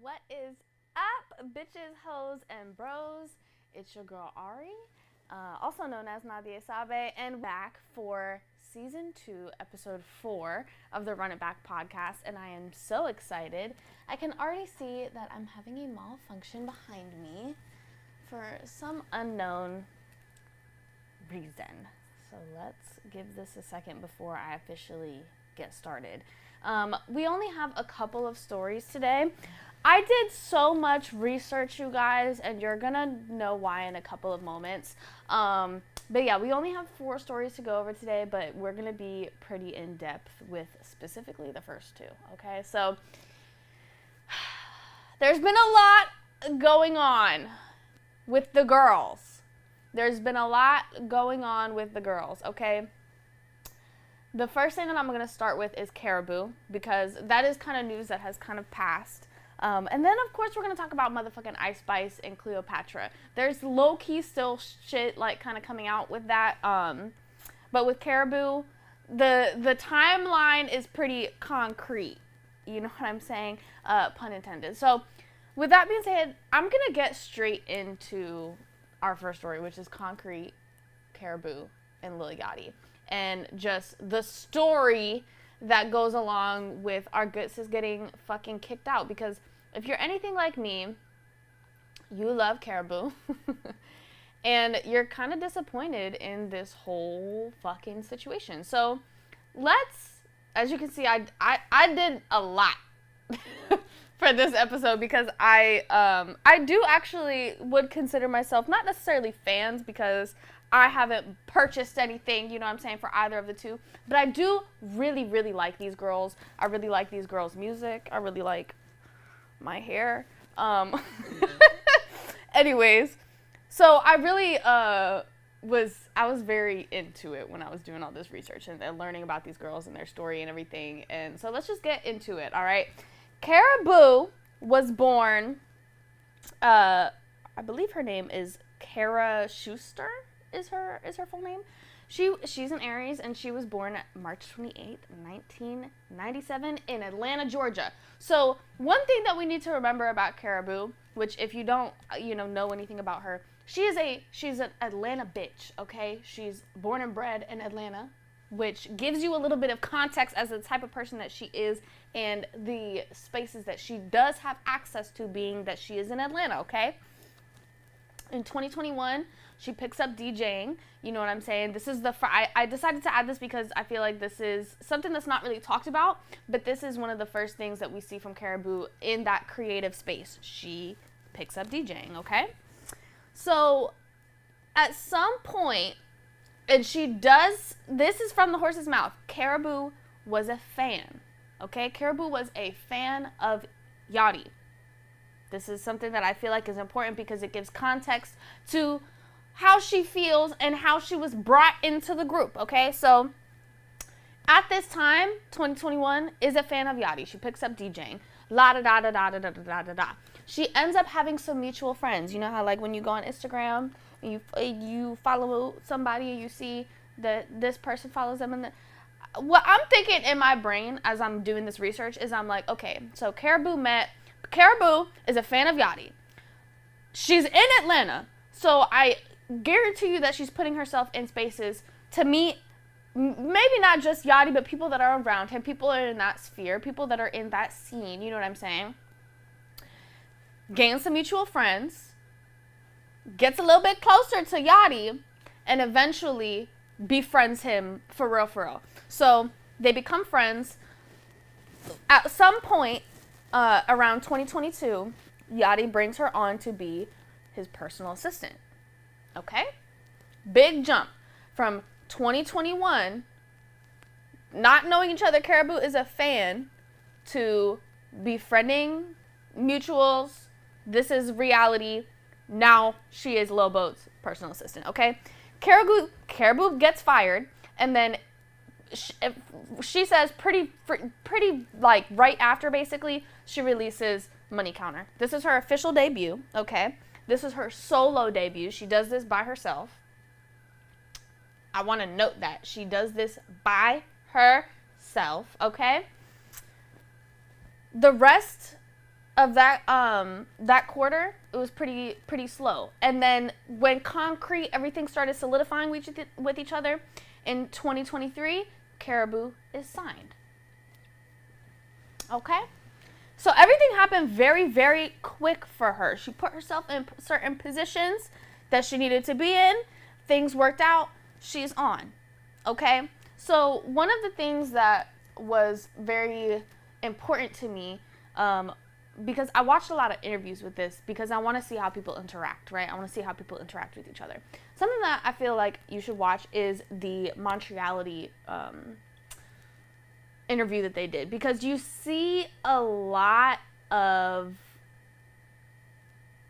What is up, bitches, hoes, and bros? It's your girl Ari, also known as Nadia Sabe, and back for season 2, episode 4 of the Run It Back podcast. And I am so excited. I can already see that I'm having a malfunction behind me for some unknown reason. So let's give this a second before I officially get started. We only have a couple of stories today. I did so much research, you guys, and you're gonna know why in a couple of moments. But yeah, we only have 4 stories to go over today, but we're gonna be pretty in depth with specifically the first 2. Okay, so there's been a lot going on with the girls. Okay? The first thing that I'm going to start with is Karrahbooo, because that is kind of news that has kind of passed. And then, of course, we're going to talk about motherfucking Spice and Cleotrapa. There's low-key still shit, like, kind of coming out with that. But with Karrahbooo, the timeline is pretty concrete. You know what I'm saying? Pun intended. So, with that being said, I'm going to get straight into our first story, which is Concrete, Karrahbooo, and Lil Yachty. And just the story that goes along with our good sis getting fucking kicked out. Because if you're anything like me, you love Karrahbooo. And you're kind of disappointed in this whole fucking situation. So as you can see, I did a lot for this episode, because I do actually would consider myself not necessarily fans, because I haven't purchased anything, you know what I'm saying, for either of the two. But I do really, really like these girls. I really like these girls' music. I really like my hair. Anyways, so I really was very into it when I was doing all this research and learning about these girls and their story and everything. And so let's just get into it, all right? Karrahbooo was born, I believe her name is Kara Schuster. Is her full name. She's an Aries, and she was born March 28th, 1997 in Atlanta, Georgia. So one thing that we need to remember about Karrahbooo, which if you don't know anything about her, she's an Atlanta bitch, okay? She's born and bred in Atlanta, which gives you a little bit of context as the type of person that she is and the spaces that she does have access to, being that she is in Atlanta, okay? In 2021, she picks up DJing. You know what I'm saying? This is I decided to add this because I feel like this is something that's not really talked about, but this is one of the first things that we see from Karrahbooo in that creative space. She picks up DJing, okay? So at some point, and this is from the horse's mouth, Karrahbooo was a fan, okay? Karrahbooo was a fan of Yachty. This is something that I feel like is important because it gives context to how she feels and how she was brought into the group, okay? So at this time, 2021, is a fan of Yachty. She picks up DJing. La-da-da-da-da-da-da-da-da-da. She ends up having some mutual friends. You know how, like, when you go on Instagram and you follow somebody and you see that this person follows them, and what I'm thinking in my brain as I'm doing this research is I'm like, okay, so Karrahbooo is a fan of Yachty. She's in Atlanta, so I guarantee you that she's putting herself in spaces to meet maybe not just Yachty, but people that are around him, people that are in that sphere, people that are in that scene, you know what I'm saying? Gains some mutual friends, gets a little bit closer to Yachty, and eventually befriends him for real. So they become friends. At some point, around 2022, Yachty brings her on to be his personal assistant. Okay? Big jump from 2021, not knowing each other, Karrahbooo is a fan, to befriending, mutuals. This is reality. Now she is Lil Boat's personal assistant. Okay? Karrahbooo gets fired, and then she says pretty like right after, basically, she releases Money Counter. This is her official debut, okay? This is her solo debut. She does this by herself. I want to note that. She does this by herself, okay? The rest of that quarter, it was pretty slow. And then when concrete, everything started solidifying with each other in 2023, Karrahbooo is signed. Okay? So everything happened very, very quick for her. She put herself in certain positions that she needed to be in. Things worked out. She's on. Okay? So one of the things that was very important to me, because I watched a lot of interviews with this because I want to see how people interact, right? I want to see how people interact with each other. Something that I feel like you should watch is the Montreality interview that they did, because you see a lot of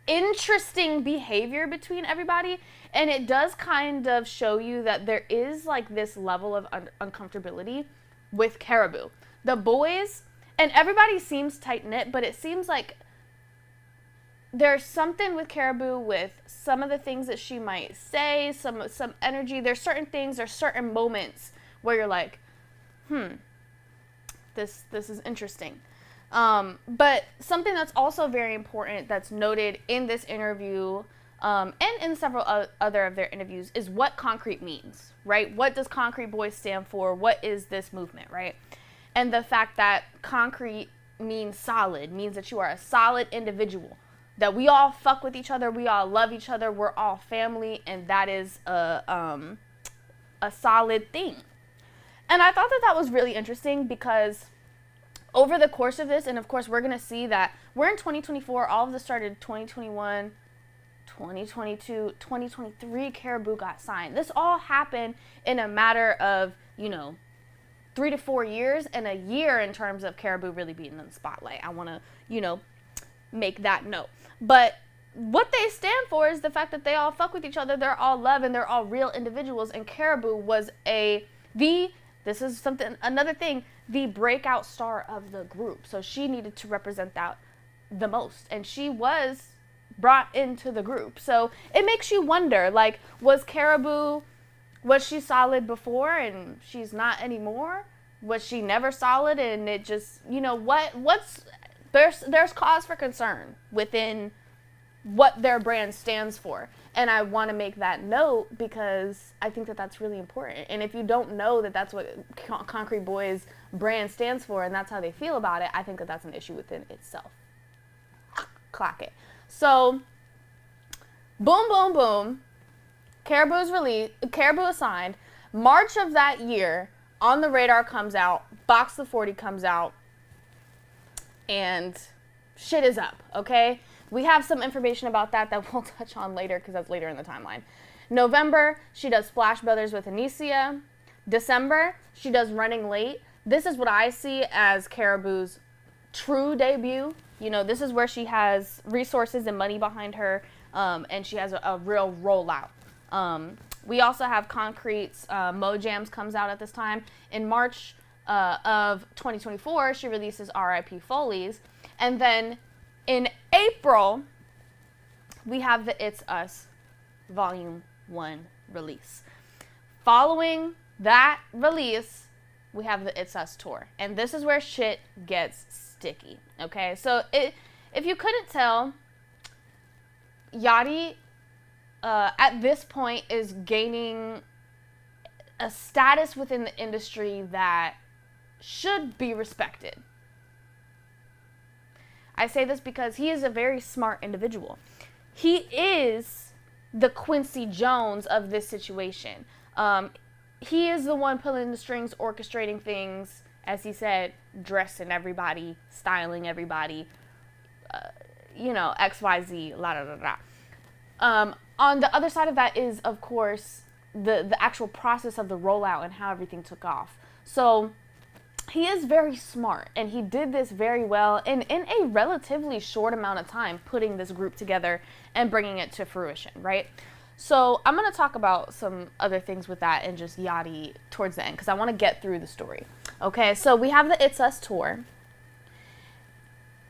interesting behavior between everybody, and it does kind of show you that there is like this level of uncomfortability with Karrahbooo. The boys, and everybody seems tight-knit, but it seems like there's something with Karrahbooo with some of the things that she might say, some energy. There's certain things, there's certain moments where you're like, this is interesting. But something that's also very important that's noted in this interview and in several other of their interviews is what concrete means, right? What does Concrete Boys stand for? What is this movement, right? And the fact that concrete means solid, means that you are a solid individual, that we all fuck with each other, we all love each other, we're all family, and that is a solid thing. And I thought that was really interesting because over the course of this, and of course we're going to see that we're in 2024, all of this started 2021, 2022, 2023, Karrahbooo got signed. This all happened in a matter of, 3 to 4 years, and a year in terms of Karrahbooo really being in the spotlight. I want to, make that note. But what they stand for is the fact that they all fuck with each other, they're all love, and they're all real individuals, and Karrahbooo was this is another thing, the breakout star of the group. So she needed to represent that the most, and she was brought into the group. So it makes you wonder, like, was she solid before and she's not anymore? Was she never solid and it just, there's cause for concern within what their brand stands for. And I want to make that note because I think that that's really important. And if you don't know that that's what Concrete Boys brand stands for and that's how they feel about it, I think that that's an issue within itself. Clock it. So, boom, boom, boom. Karrahbooo is signed. March of that year, On the Radar comes out, Box the 40 comes out, and shit is up, okay? We have some information about that we'll touch on later because that's later in the timeline. November, she does Splash Brothers with Anicia. December, she does Running Late. This is what I see as Karrahbooo's true debut. This is where she has resources and money behind her, and she has a real rollout. We also have Concrete's Mojams comes out at this time. In March of 2024, she releases R.I.P. Foley's. And then in April, we have the It's Us Volume 1 release. Following that release, we have the It's Us tour. And this is where shit gets sticky, okay? So if you couldn't tell, Yachty at this point is gaining a status within the industry that should be respected. I say this because he is a very smart individual. He is the Quincy Jones of this situation. He is the one pulling the strings, orchestrating things, as he said, dressing everybody, styling everybody, XYZ, la da da da. On the other side of that is, of course, the actual process of the rollout and how everything took off. So he is very smart, and he did this very well in a relatively short amount of time, putting this group together and bringing it to fruition, right? So I'm going to talk about some other things with that and just Yachty towards the end, because I want to get through the story. Okay, so we have the It's Us tour,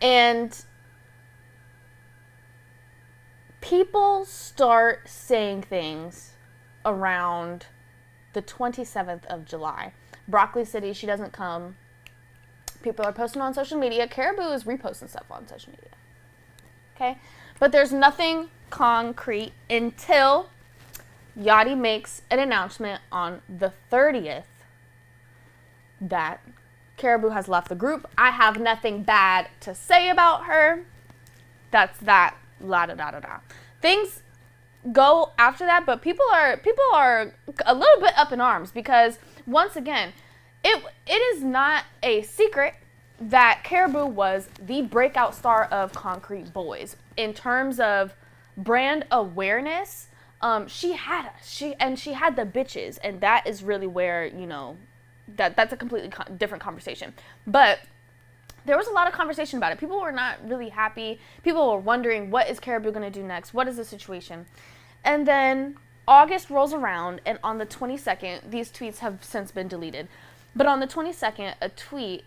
and people start saying things around the 27th of July. Broccoli City, she doesn't come. People are posting on social media. Karrahbooo is reposting stuff on social media. Okay? But there's nothing concrete until Yachty makes an announcement on the 30th that Karrahbooo has left the group. I have nothing bad to say about her. That's that. La da da da da. Things go after that, but people are a little bit up in arms because once again, it is not a secret that Karrahbooo was the breakout star of Concrete Boys in terms of brand awareness. She had the bitches, and that is really where, you know, that's a completely different conversation. But there was a lot of conversation about it. People were not really happy. People were wondering, what is Karrahbooo going to do next? What is the situation? And then August rolls around, and on the 22nd, these tweets have since been deleted. But on the 22nd, a tweet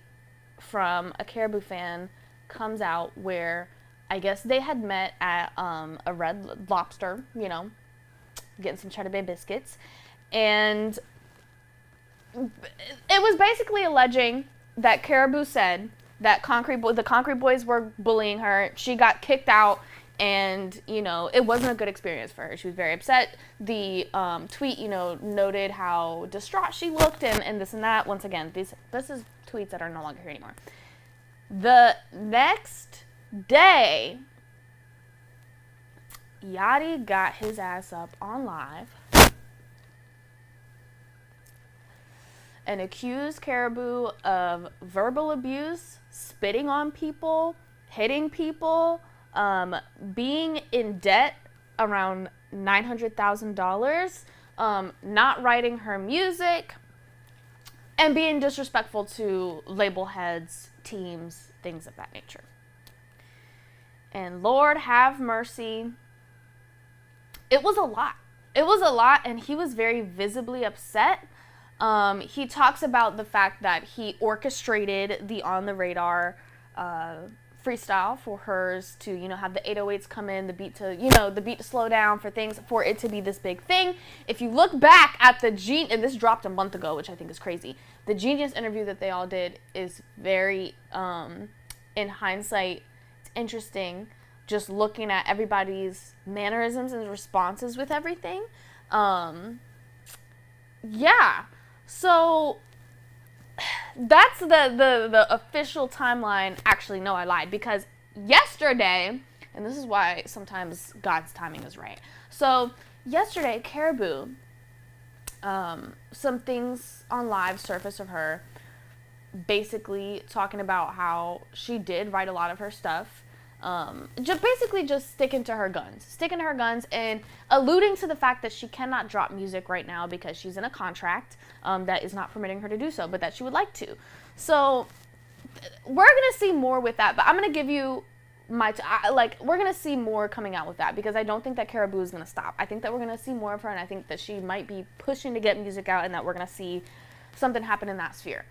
from a Karrahbooo fan comes out where I guess they had met at a Red Lobster, you know, getting some Cheddar Bay biscuits. And it was basically alleging that Karrahbooo said that the Concrete Boys were bullying her. She got kicked out, and, you know, it wasn't a good experience for her. She was very upset. The tweet, you know, noted how distraught she looked and this and that. Once again, this is tweets that are no longer here anymore. The next day, Yachty got his ass up on live and accused Karrahbooo of verbal abuse, spitting on people, hitting people, being in debt around $900,000, not writing her music, and being disrespectful to label heads, teams, things of that nature. And Lord have mercy, it was a lot. It was a lot, and he was very visibly upset. He talks about the fact that he orchestrated the On the Radar freestyle for hers to, you know, have the 808s come in, the beat to slow down, for it to be this big thing. If you look back at and this dropped a month ago, which I think is crazy. The Genius interview that they all did is very, in hindsight, it's interesting, just looking at everybody's mannerisms and responses with everything. Yeah. So that's the official timeline. Actually, no, I lied, because yesterday, and this is why sometimes God's timing is right. So yesterday, Karrahbooo, some things on live surfaced of her, basically talking about how she did write a lot of her stuff. Just sticking to her guns and alluding to the fact that she cannot drop music right now because she's in a contract that is not permitting her to do so, but that she would like to. So we're gonna see more with that, but I'm gonna give you we're gonna see more coming out with that, because I don't think that Karrahbooo is gonna stop. I think that we're gonna see more of her, and I think that she might be pushing to get music out, and that we're gonna see something happen in that sphere.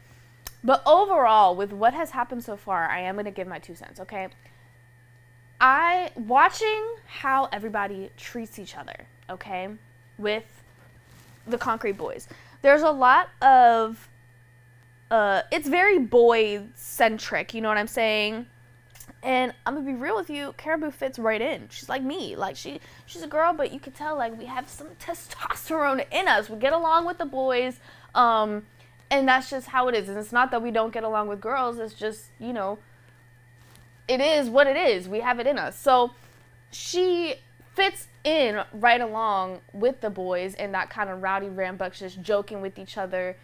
But overall, with what has happened so far, I am gonna give my 2 cents, okay? Watching how everybody treats each other, okay, with the Concrete Boys. There's a lot of, it's very boy-centric, you know what I'm saying? And I'm gonna be real with you, Karrahbooo fits right in. She's like me. Like, she's a girl, but you can tell, like, we have some testosterone in us. We get along with the boys, and that's just how it is. And it's not that we don't get along with girls, it's just, you know, it is what it is. We have it in us. So she fits in right along with the boys in that kind of rowdy, rambunctious, joking with each other.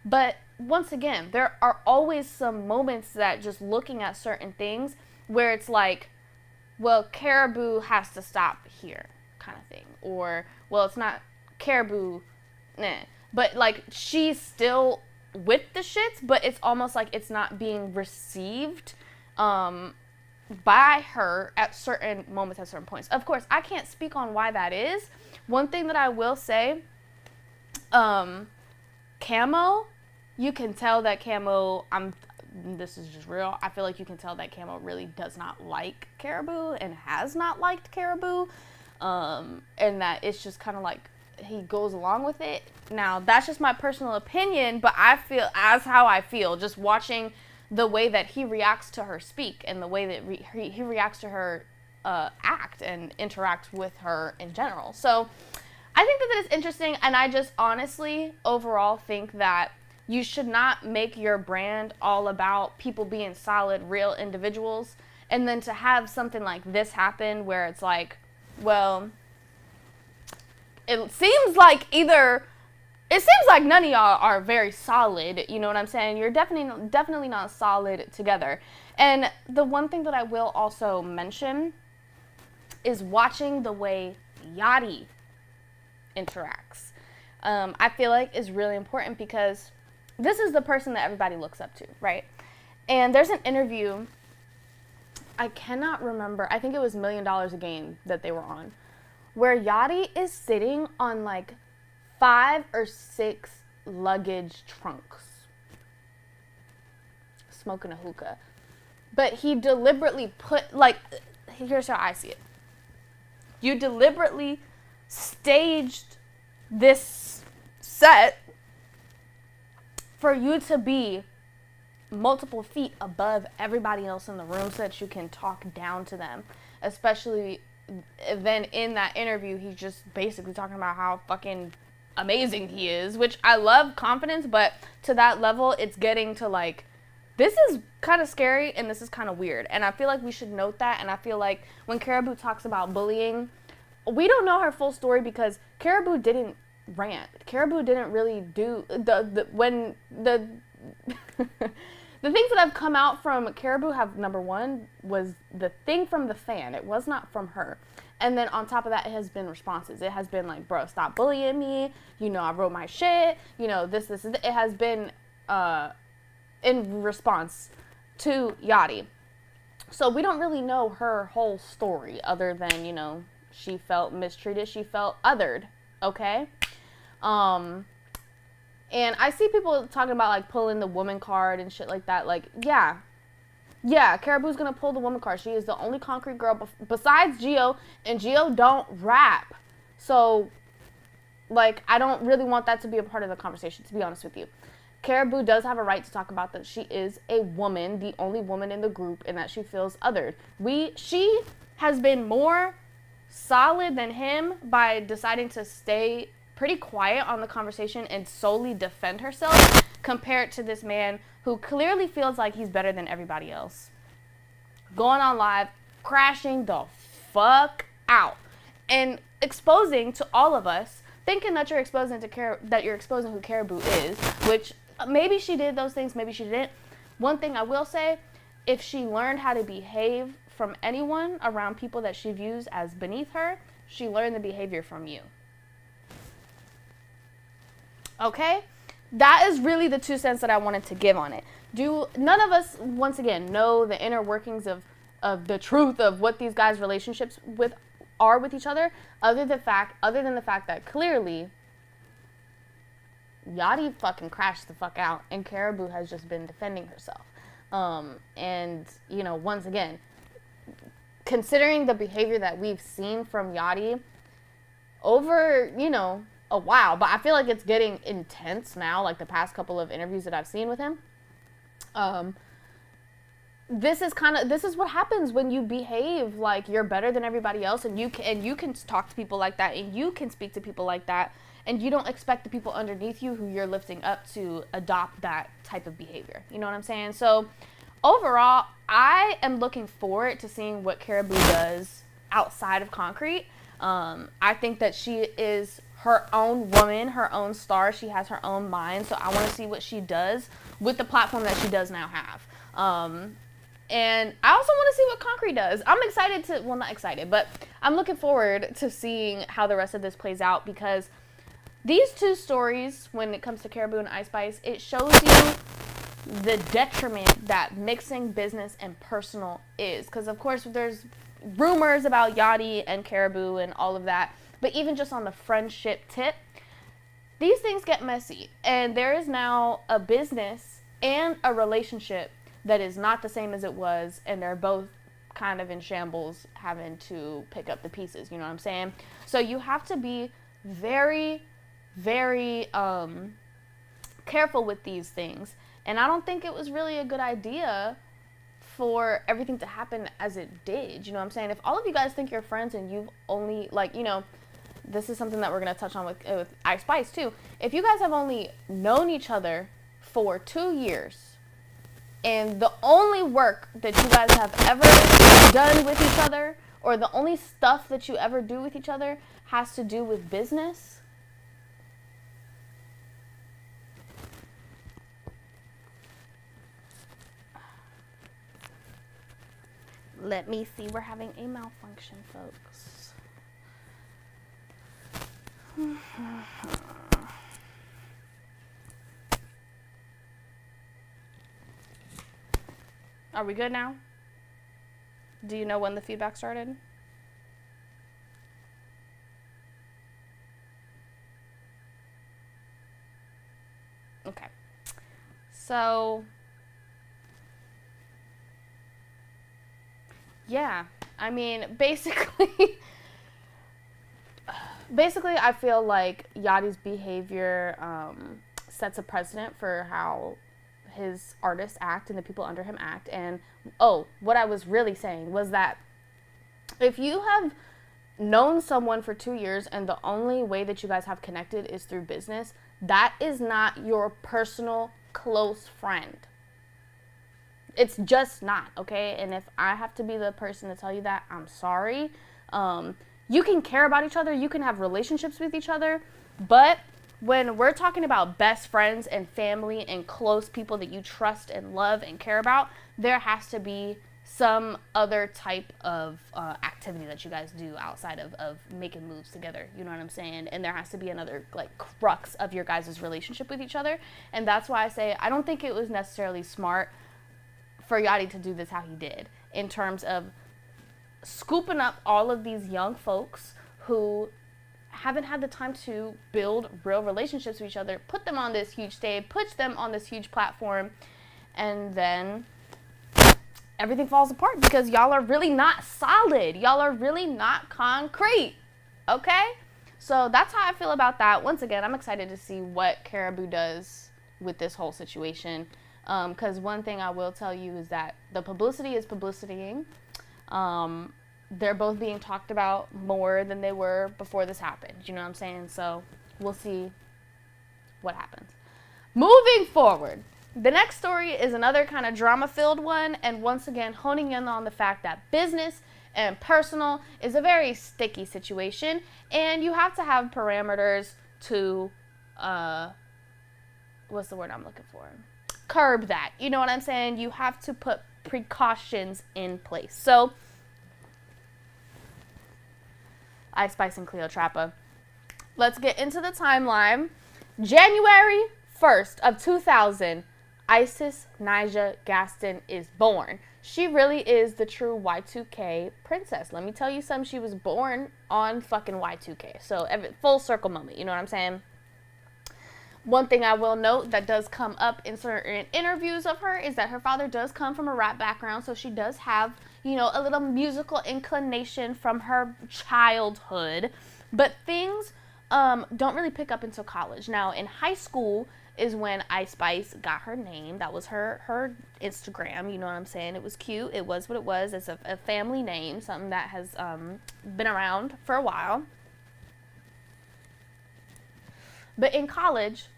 But once again, there are always some moments that, just looking at certain things, where it's like, well, Karrahbooo has to stop here, kind of thing. Or, well, it's not Karrahbooo, nah. But, like, she's still with the shits, but it's almost like it's not being received by her at certain moments, at certain points. Of course, I can't speak on why that is. One thing that I will say, Camo, you can tell that Camo, this is just real, I feel like you can tell that Camo really does not like Karrahbooo and has not liked Karrahbooo, and that it's just kind of like he goes along with it. Now, that's just my personal opinion, but I feel, as how I feel, just watching the way that he reacts to her speak and the way that he reacts to her act and interact with her in general. So I think that is interesting, and I just honestly overall think that you should not make your brand all about people being solid, real individuals, and then to have something like this happen where it's like, well, it seems like none of y'all are very solid, you know what I'm saying? You're definitely not solid together. And the one thing that I will also mention is watching the way Yachty interacts. I feel like is really important because this is the person that everybody looks up to, right? And there's an interview, I cannot remember, I think it was $1 Million a Game that they were on, where Yachty is sitting on like 5 or 6 luggage trunks, smoking a hookah. But he deliberately put, like, here's how I see it. You deliberately staged this set for you to be multiple feet above everybody else in the room so that you can talk down to them. Especially then in that interview, he's just basically talking about how fucking amazing he is, which I love confidence, but to that level, it's getting to like, this is kind of scary and this is kind of weird. And I feel like we should note that. And I feel like when Karrahbooo talks about bullying, we don't know her full story because Karrahbooo didn't rant. Karrahbooo didn't really do the the things that have come out from Karrahbooo have, number one, was the thing from the fan. It was not from her. And then on top of that, it has been responses. It has been like, bro, stop bullying me. You know, I wrote my shit. You know, this. It has been in response to Yachty. So we don't really know her whole story other than, you know, she felt mistreated. She felt othered. Okay? And I see people talking about, like, pulling the woman card and shit like that. Like, yeah, Karrahbooo's gonna pull the woman card. She is the only concrete girl besides Gio, and Gio don't rap. So, like, I don't really want that to be a part of the conversation, to be honest with you. Karrahbooo does have a right to talk about that she is a woman, the only woman in the group, and that she feels othered. She has been more solid than him by deciding to stay pretty quiet on the conversation and solely defend herself compared to this man who clearly feels like he's better than everybody else. Going on live, crashing the fuck out, and exposing to all of us, thinking that you're exposing who Karrahbooo is, which maybe she did those things, maybe she didn't. One thing I will say, if she learned how to behave from anyone around people that she views as beneath her, she learned the behavior from you. Okay? That is really the 2 cents that I wanted to give on it. None of us, once again, know the inner workings of the truth of what these guys' relationships are with each other, other than the fact that clearly Yachty fucking crashed the fuck out and Karrahbooo has just been defending herself. And, you know, once again, considering the behavior that we've seen from Yachty over, you know, a while, but I feel like it's getting intense now, like the past couple of interviews that I've seen with him. This is what happens when you behave like you're better than everybody else, and you can talk to people like that, and you can speak to people like that, and you don't expect the people underneath you who you're lifting up to adopt that type of behavior. You know what I'm saying? So overall, I am looking forward to seeing what Karrahbooo does outside of Concrete. I think that she is her own woman, her own star. She has her own mind. So I want to see what she does with the platform that she does now have. And I also want to see what Concrete does. I'm excited well, not excited, but I'm looking forward to seeing how the rest of this plays out, because these two stories, when it comes to Karrahbooo and Ice Spice, it shows you the detriment that mixing business and personal is. Because, of course, there's rumors about Yachty and Karrahbooo and all of that. But even just on the friendship tip, these things get messy. And there is now a business and a relationship that is not the same as it was. And they're both kind of in shambles, having to pick up the pieces. You know what I'm saying? So you have to be very, very careful with these things. And I don't think it was really a good idea for everything to happen as it did. You know what I'm saying? If all of you guys think you're friends and you've only, like, you know, this is something that we're going to touch on with Spice too. If you guys have only known each other for 2 years, and the only work that you guys have ever done with each other, or the only stuff that you ever do with each other has to do with business, let me see, we're having a malfunction, folks. Are we good now? Do you know when the feedback started? Okay. So, yeah, I mean, basically, I feel like Yachty's behavior sets a precedent for how his artists act and the people under him act. And what I was really saying was that if you have known someone for 2 years and the only way that you guys have connected is through business, that is not your personal close friend. It's just not, okay? And if I have to be the person to tell you that, I'm sorry. You can care about each other, you can have relationships with each other, but when we're talking about best friends and family and close people that you trust and love and care about, there has to be some other type of activity that you guys do outside of making moves together. You know what I'm saying? And there has to be another, like, crux of your guys' relationship with each other. And that's why I say I don't think it was necessarily smart for Yachty to do this how he did, in terms of scooping up all of these young folks who haven't had the time to build real relationships with each other, put them on this huge stage, put them on this huge platform, and then everything falls apart because y'all are really not solid. Y'all are really not concrete, okay? So that's how I feel about that. Once again, I'm excited to see what Karrahbooo does with this whole situation, because one thing I will tell you is that the publicity is publicitying. They're both being talked about more than they were before this happened. You know what I'm saying? So we'll see what happens. Moving forward, the next story is another kind of drama-filled one, and once again honing in on the fact that business and personal is a very sticky situation, and you have to have parameters to, what's the word I'm looking for? Curb that. You know what I'm saying? You have to put precautions in place. So, Spice and Cleotrapa. Let's get into the timeline. January 1st of 2000, Isis Nyjah Gaston is born. She really is the true Y2K princess. Let me tell you something. She was born on fucking Y2K. So, full circle moment. You know what I'm saying? One thing I will note that does come up in certain interviews of her is that her father does come from a rap background, so she does have, you know, a little musical inclination from her childhood. But things don't really pick up until college. Now, in high school is when Ice Spice got her name. That was her Instagram, you know what I'm saying? It was cute. It was what it was. It's a family name, something that has been around for a while. But in college,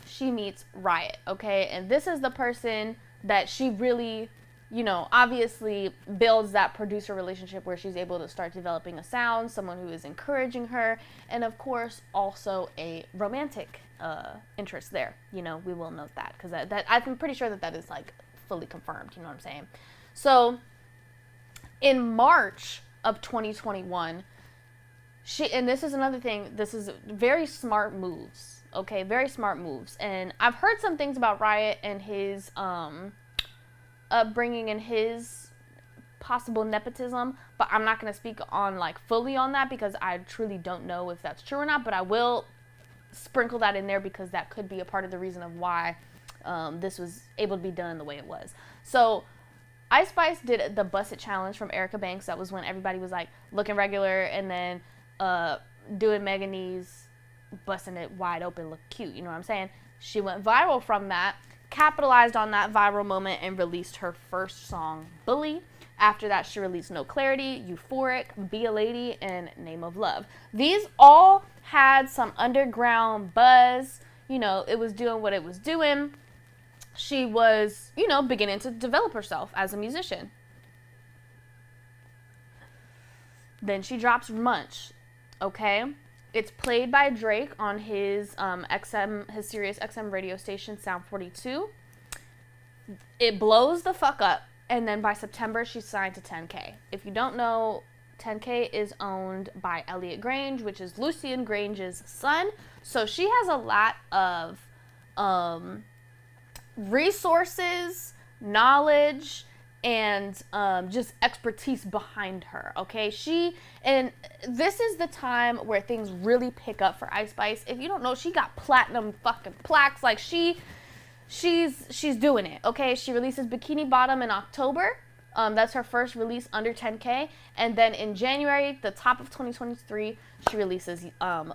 she meets Riot, okay? And this is the person that she really, you know, obviously builds that producer relationship where she's able to start developing a sound, someone who is encouraging her, and of course, also a romantic interest there. You know, we will note that because that I'm pretty sure that is, like, fully confirmed, you know what I'm saying? So, in March of 2021, and this is another thing, this is very smart moves, okay, very smart moves. And I've heard some things about Riot and his upbringing and his possible nepotism, but I'm not going to speak on, like, fully on that because I truly don't know if that's true or not, but I will sprinkle that in there because that could be a part of the reason of why this was able to be done the way it was. So, Ice Spice did the Bust It Challenge from Erica Banks. That was when everybody was, like, looking regular, and then doing Mega Knees, busting it wide open, look cute, you know what I'm saying? She went viral from that, capitalized on that viral moment and released her first song, Bully. After that, she released No Clarity, Euphoric, Be a Lady, and Name of Love. These all had some underground buzz. You know, it was doing what it was doing. She was, you know, beginning to develop herself as a musician. Then she drops Munch, okay? It's played by Drake on his his Sirius XM radio station, Sound 42. It blows the fuck up, and then by September, she's signed to 10K. If you don't know, 10K is owned by Elliot Grange, which is Lucian Grange's son. So she has a lot of resources, knowledge, and just expertise behind her, okay? And this is the time where things really pick up for Ice Spice. If you don't know, she got platinum fucking plaques. Like, she's doing it, okay? She releases Bikini Bottom in October. That's her first release under 10K. And then in January, the top of 2023, she releases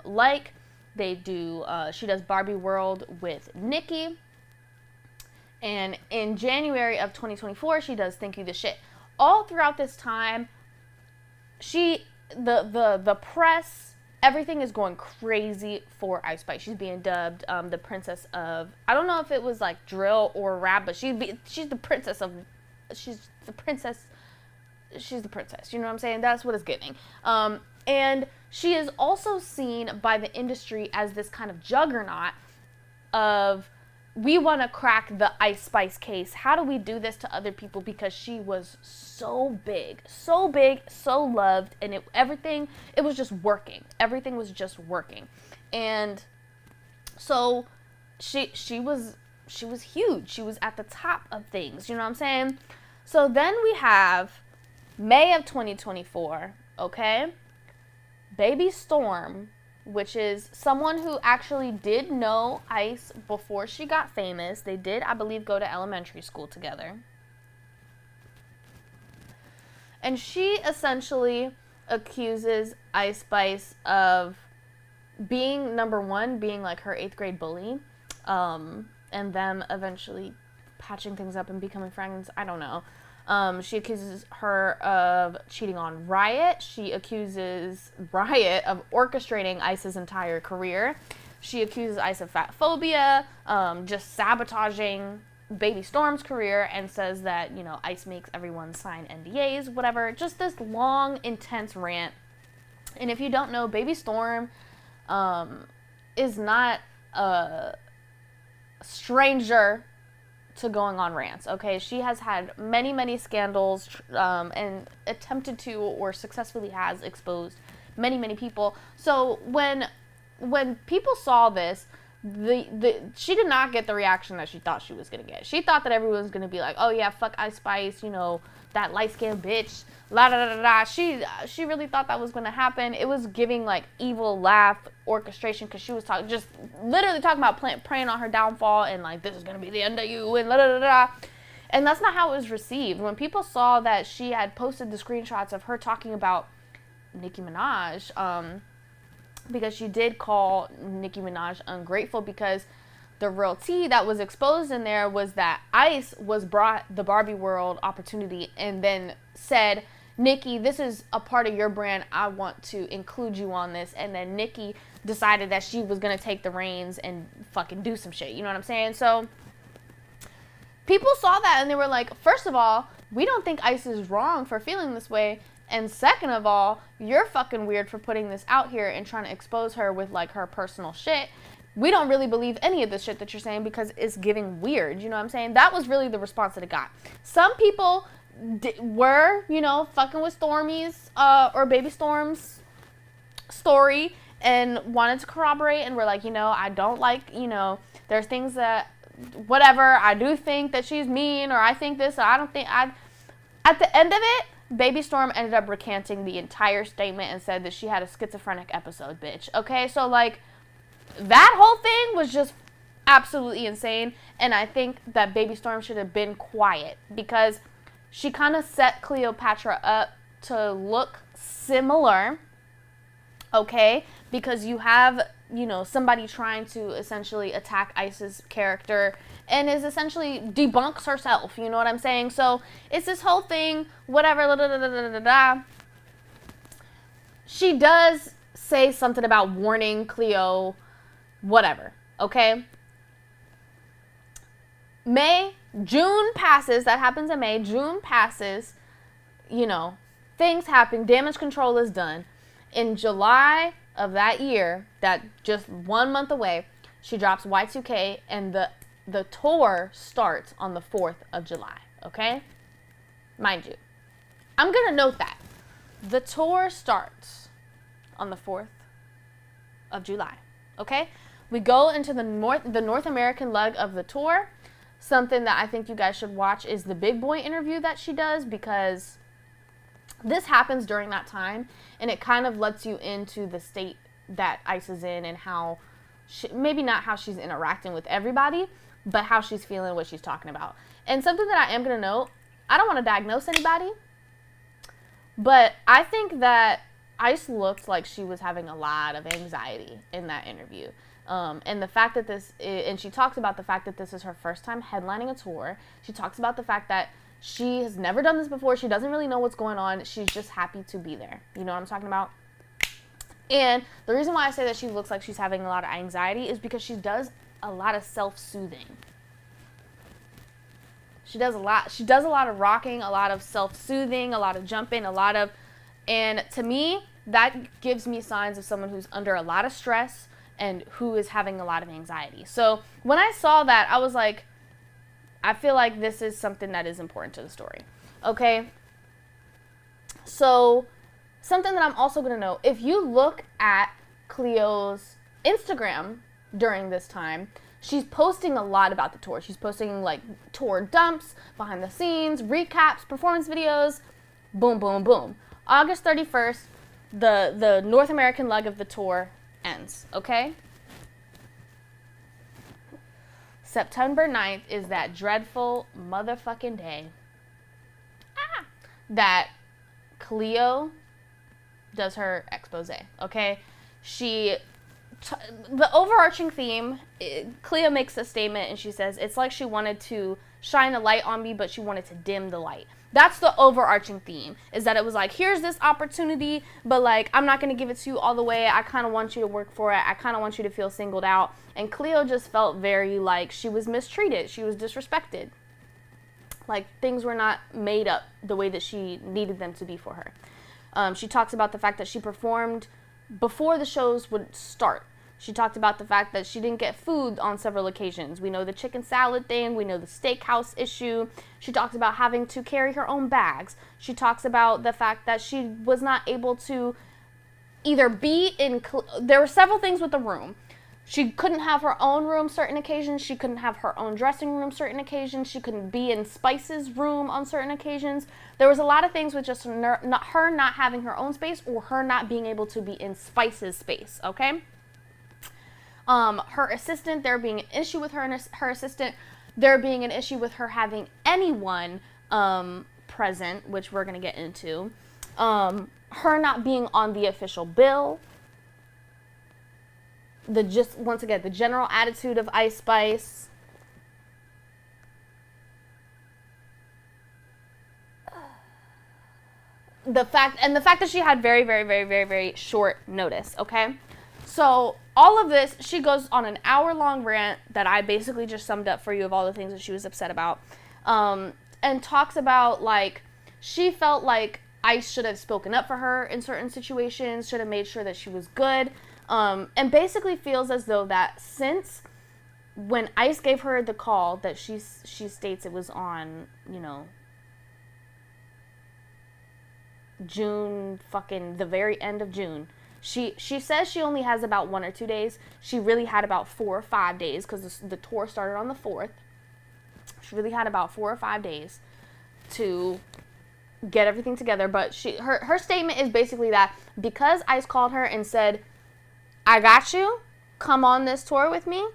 Like. She does Barbie World with Nicki. And in January of 2024, she does Think You the Shit. All throughout this time, the press, everything is going crazy for Ice Spice. She's being dubbed the princess of, I don't know if it was like drill or rap, but she's the princess. You know what I'm saying? That's what it's giving. And she is also seen by the industry as this kind of juggernaut of, we want to crack the Ice Spice case. How do we do this to other people? Because she was so big, so loved, and it was just working. Everything was just working. And so she was huge. She was at the top of things, you know what I'm saying? So then we have May of 2024, okay? Baby Storm, which is someone who actually did know Ice before she got famous. They did, I believe, go to elementary school together. And she essentially accuses Ice Spice of being, number one, being like her 8th grade bully, and them eventually patching things up and becoming friends. I don't know. She accuses her of cheating on Riot. She accuses Riot of orchestrating Ice's entire career. She accuses Ice of fat phobia, just sabotaging Baby Storm's career, and says that, you know, Ice makes everyone sign NDAs, whatever. Just this long, intense rant. And if you don't know, Baby Storm is not a stranger to going on rants, okay? She has had many scandals and attempted to, or successfully has, exposed many people. So when people saw this, she did not get the reaction that she thought she was gonna get. She thought that everyone was gonna be like, oh yeah, fuck Ice Spice, you know, that light-skinned bitch, la da da da da. She really thought that was gonna happen. It was giving like evil laugh orchestration, because she was just literally talking about praying on her downfall and like, this is gonna be the end of you and la da da da. And that's not how it was received. When people saw that she had posted the screenshots of her talking about Nicki Minaj, because she did call Nicki Minaj ungrateful, because the real tea that was exposed in there was that Ice was brought the Barbie World opportunity and then said, Nicki, this is a part of your brand. I want to include you on this. And then Nicki decided that she was going to take the reins and fucking do some shit. You know what I'm saying? So people saw that and they were like, first of all, we don't think Ice is wrong for feeling this way. And second of all, you're fucking weird for putting this out here and trying to expose her with like her personal shit. We don't really believe any of the shit that you're saying because it's giving weird. You know what I'm saying? That was really the response that it got. Some people were, you know, fucking with Stormy's or Baby Storm's story and wanted to corroborate and were like, you know, I don't like, you know, there's things that, whatever, I do think that she's mean, or I think this, or I don't think, at the end of it, Baby Storm ended up recanting the entire statement and said that she had a schizophrenic episode, bitch. Okay, so like, that whole thing was just absolutely insane, and I think that Baby Storm should have been quiet because she kind of set Cleopatra up to look similar, okay? because you have, somebody trying to essentially attack Ice's character and is essentially debunks herself, you know what I'm saying? So it's this whole thing, whatever, She does say something about warning Cleo, whatever, okay? June passes, that happens in May, June passes, things happen, damage control is done. In July of that year, that just 1 month away, she drops Y2K, and the tour starts on the 4th of July, okay? Mind you, I'm going to note that. The tour starts on the 4th of July, okay? We go into the North American leg of the tour. Something that I think you guys should watch is the Big Boy interview that she does, because this happens during that time, and it kind of lets you into the state that Ice is in and how, maybe not how she's interacting with everybody, but how she's feeling, what she's talking about. And something that I am going to note, I don't want to diagnose anybody, but I think that Ice looked like she was having a lot of anxiety in that interview. And the fact that and she talks about the fact that this is her first time headlining a tour. She talks about the fact that she has never done this before. She doesn't really know what's going on. She's just happy to be there. You know what I'm talking about? And the reason why I say that she looks like she's having a lot of anxiety is because she does a lot of self-soothing. She does a lot of rocking, a lot of self-soothing, a lot of jumping, and to me, that gives me signs of someone who's under a lot of stress and who is having a lot of anxiety. So when I saw that, I was like, I feel like this is something that is important to the story. Okay? So something that I'm also going to know, if you look at Cleo's Instagram during this time, she's posting a lot about the tour. She's posting like tour dumps, behind the scenes, recaps, performance videos, boom, boom, boom. August 31st, the North American leg of the tour ends, okay? September 9th is that dreadful motherfucking day that Cleo does her expose, okay? The overarching theme, Cleo makes a statement and she says, it's like she wanted to shine a light on me, but she wanted to dim the light. That's the overarching theme, is that it was like, here's this opportunity, but like, I'm not going to give it to you all the way. I kind of want you to work for it. I kind of want you to feel singled out. And Cleo just felt very like she was mistreated. She was disrespected. Like, things were not made up the way that she needed them to be for her. She talks about the fact that she performed before the shows would start. She talked about the fact that she didn't get food on several occasions. We know the chicken salad thing. We know the steakhouse issue. She talks about having to carry her own bags. She talks about the fact that she was not able to either be in... There were several things with the room. She couldn't have her own room certain occasions. She couldn't have her own dressing room certain occasions. She couldn't be in Spice's room on certain occasions. There was a lot of things with just her not having her own space, or her not being able to be in Spice's space, okay? Her assistant, there being an issue with her and her assistant, there being an issue with her having anyone present, which we're going to get into, her not being on the official bill, once again, the general attitude of Ice Spice, the fact that she had very, very, very, very, very short notice, okay? So all of this, she goes on an hour-long rant that I basically just summed up for you of all the things that she was upset about, and talks about, like, she felt like Ice should have spoken up for her in certain situations, should have made sure that she was good, and basically feels as though that since when Ice gave her the call that she states it was on, June, the very end of June. She says she only has about 1 or 2 days. She really had about 4 or 5 days because the tour started on the 4th. She really had about 4 or 5 days to get everything together. But her statement is basically that because Ice called her and said, I got you, come on this tour with me,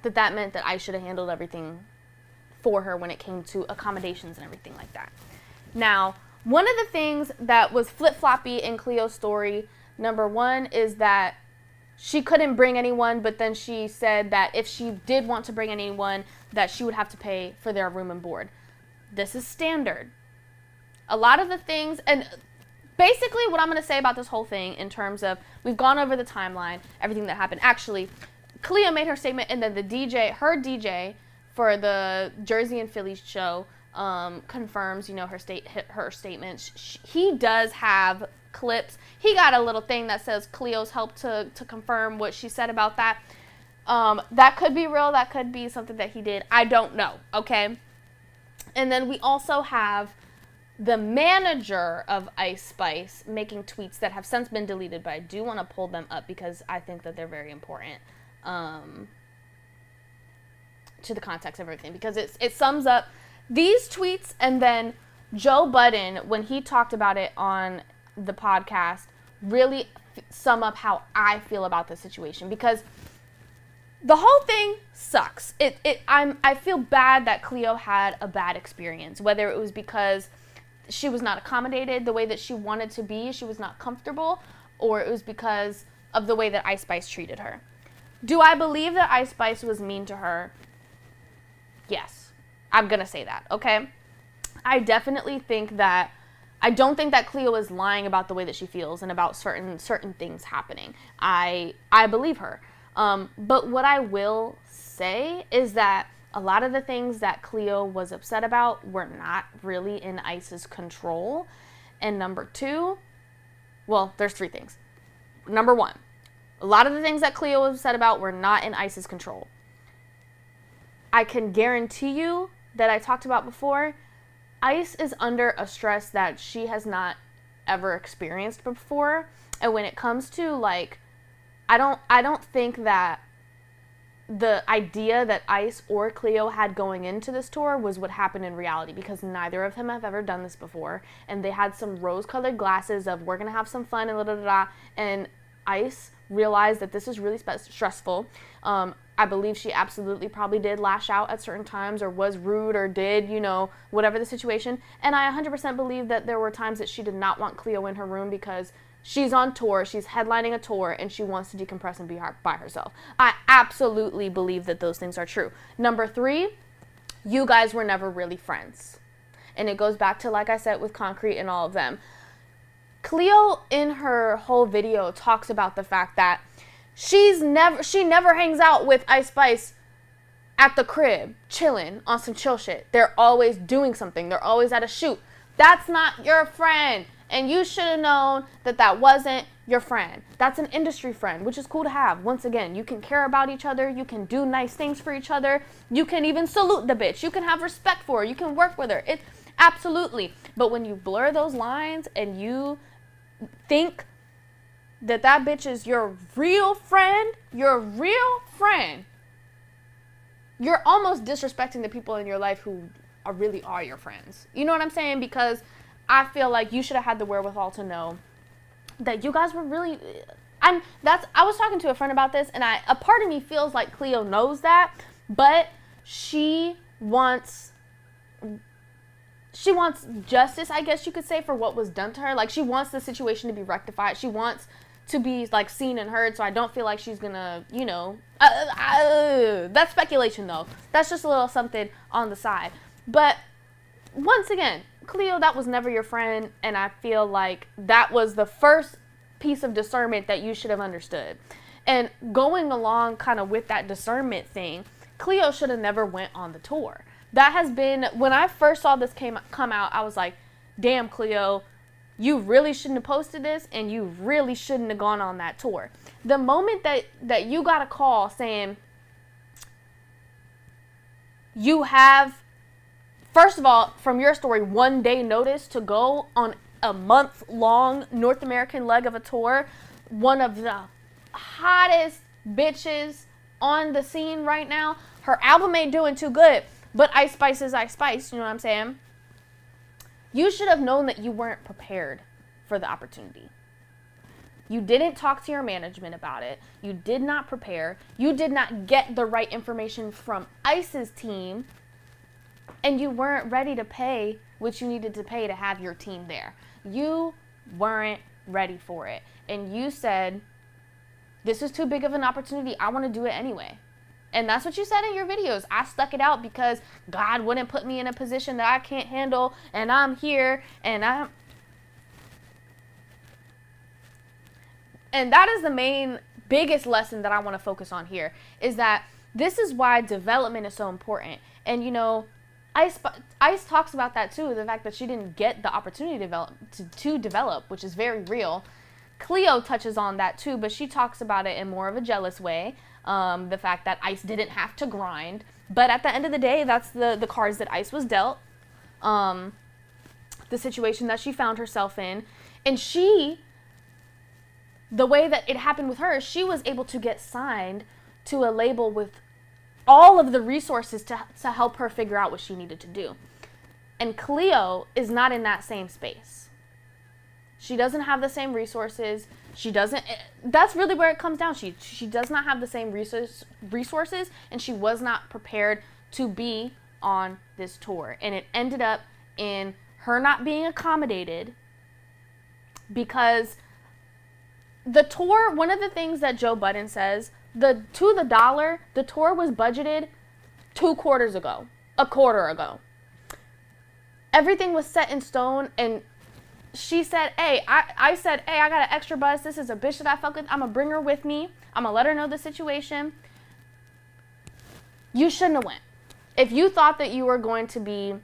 that meant that Ice should have handled everything for her when it came to accommodations and everything like that. Now, one of the things that was flip-floppy in Cleo's story, Number one is that she couldn't bring anyone, but then she said that if she did want to bring anyone, that she would have to pay for their room and board. This is standard. A lot of the things, and basically what I'm going to say about this whole thing in terms of, we've gone over the timeline, everything that happened. Actually, Cleo made her statement, and then her DJ for the Jersey and Philly show confirms, her statements. He does have clips. He got a little thing that says Cleo's helped to confirm what she said about that. That could be real. That could be something that he did. I don't know. Okay. And then we also have the manager of Ice Spice making tweets that have since been deleted, but I do want to pull them up because I think that they're very important to the context of everything, because it sums up these tweets, and then Joe Budden, when he talked about it on the podcast, really sum up how I feel about the situation, because the whole thing sucks. I feel bad that Cleo had a bad experience, whether it was because she was not accommodated the way that she wanted to be, she was not comfortable, or it was because of the way that Ice Spice treated her. Do I believe that Ice Spice was mean to her? Yes. I'm going to say that, okay? I definitely think that, I don't think that Cleo is lying about the way that she feels and about certain things happening. I believe her. But what I will say is that a lot of the things that Cleo was upset about were not really in Ice's control. And number two, well, there's three things. Number one, a lot of the things that Cleo was upset about were not in Ice's control. I can guarantee you that I talked about before, Ice is under a stress that she has not ever experienced before. And when it comes to, like, I don't think that the idea that Ice or Cleo had going into this tour was what happened in reality, because neither of them have ever done this before, and they had some rose-colored glasses of we're gonna have some fun and and Ice realized that this is really stressful. I believe she absolutely probably did lash out at certain times, or was rude, or did, whatever the situation. And I 100% believe that there were times that she did not want Cleo in her room because she's on tour, she's headlining a tour, and she wants to decompress and be by herself. I absolutely believe that those things are true. Number three, you guys were never really friends. And it goes back to, like I said, with Concrete and all of them. Cleo, in her whole video, talks about the fact that she never hangs out with Ice Spice at the crib, chilling on some chill shit. They're always doing something. They're always at a shoot. That's not your friend. And you should have known that that wasn't your friend. That's an industry friend, which is cool to have. Once again, you can care about each other. You can do nice things for each other. You can even salute the bitch. You can have respect for her. You can work with her. It absolutely. But when you blur those lines and you think that bitch is your real friend, you're almost disrespecting the people in your life who really are your friends. You know what I'm saying? Because I feel like you should have had the wherewithal to know that you guys were really, I was talking to a friend about this, and a part of me feels like Cleo knows that, but she wants justice, I guess you could say, for what was done to her. Like, she wants the situation to be rectified. She wants to be, like, seen and heard, so I don't feel like she's gonna, that's speculation, though. That's just a little something on the side. But once again, Cleo, that was never your friend, and I feel like that was the first piece of discernment that you should have understood. And going along kind of with that discernment thing, Cleo should have never went on the tour. That has been, when I first saw this come out, I was like, damn, Cleo, you really shouldn't have posted this, and you really shouldn't have gone on that tour. The moment that you got a call saying you have, first of all, from your story, 1 day notice to go on a month-long North American leg of a tour, one of the hottest bitches on the scene right now. Her album ain't doing too good, but Ice Spice is Ice Spice, you know what I'm saying? You should have known that you weren't prepared for the opportunity. You didn't talk to your management about it. You did not prepare. You did not get the right information from Ice's team, and you weren't ready to pay what you needed to pay to have your team there. You weren't ready for it. And you said, this is too big of an opportunity. I want to do it anyway. And that's what you said in your videos. I stuck it out because God wouldn't put me in a position that I can't handle, and I'm here, and that is the biggest lesson that I want to focus on here, is that this is why development is so important. And, you know, Ice talks about that too, the fact that she didn't get the opportunity to develop, which is very real. Cleo touches on that too, but she talks about it in more of a jealous way. The fact that Ice didn't have to grind. But at the end of the day, that's the cards that Ice was dealt. The situation that she found herself in. And the way that it happened with her, she was able to get signed to a label with all of the resources to help her figure out what she needed to do. And Cleo is not in that same space. She doesn't have the same resources. That's really where it comes down. She does not have the same resources, and she was not prepared to be on this tour. And it ended up in her not being accommodated because the tour, one of the things that Joe Budden says, to the dollar, the tour was budgeted a quarter ago. Everything was set in stone, and she said, I said, I got an extra bus. This is a bitch that I fuck with. I'm going to bring her with me. I'm going to let her know the situation. You shouldn't have went. If you thought that you were going to be